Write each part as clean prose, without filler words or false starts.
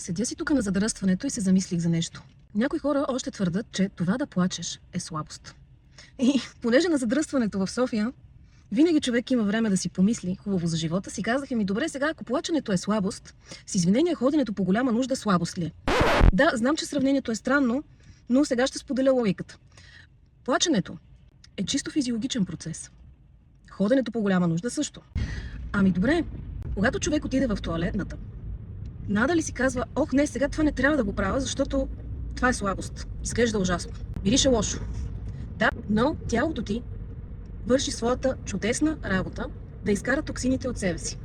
Седя си тук на задръстването и се замислих за нещо. Някои хора още твърдат, че това да плачеш е слабост. И понеже на задръстването в София винаги човек има време да си помисли хубаво за живота си, казаха ми: добре, сега ако плаченето е слабост, с извинение ходенето по голяма нужда слабост ли е? Да, знам, че сравнението е странно, но сега ще споделя логиката. Плаченето е чисто физиологичен процес. Ходенето по голяма нужда също. Ами добре, когато човек отиде в тоалетната, надали си казва: ох, не, сега това не трябва да го правя, защото това е слабост. Изглежда ужасно. Мирише лошо. Да, но тялото ти върши своята чудесна работа да изкара токсините от себе си.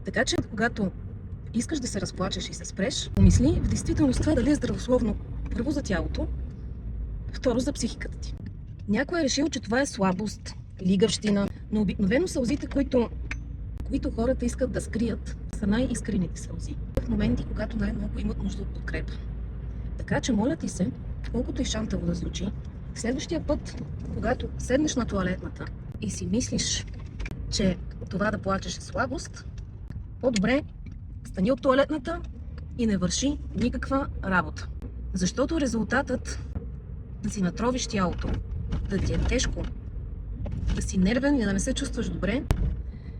Така че, когато искаш да се разплачеш и се спреш, помисли в действителност това дали е здравословно, първо за тялото, второ за психиката ти. Някой е решил, че това е слабост, лигавщина, но обикновено сълзите, които хората искат да скрият, са най-искрените сълзи. В моменти, когато най-много имат нужда от подкрепа. Така че, моля ти се, колкото и шантаво да звучи, следващия път, когато седнеш на тоалетната и си мислиш, че това да плачеш е слабост, по-добре стани от тоалетната и не върши никаква работа. Защото резултатът да си натровиш тялото, да ти е тежко, да си нервен и да не се чувстваш добре,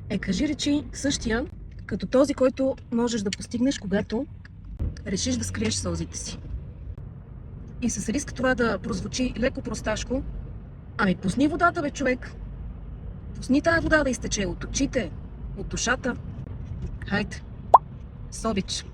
е, кажи речи, същия като този, който можеш да постигнеш, когато решиш да скриеш сълзите си. И с риск това да прозвучи леко просташко, ами пусни водата, бе, човек. Пусни тая вода да изтече от очите, от душата. Хайде, с обич.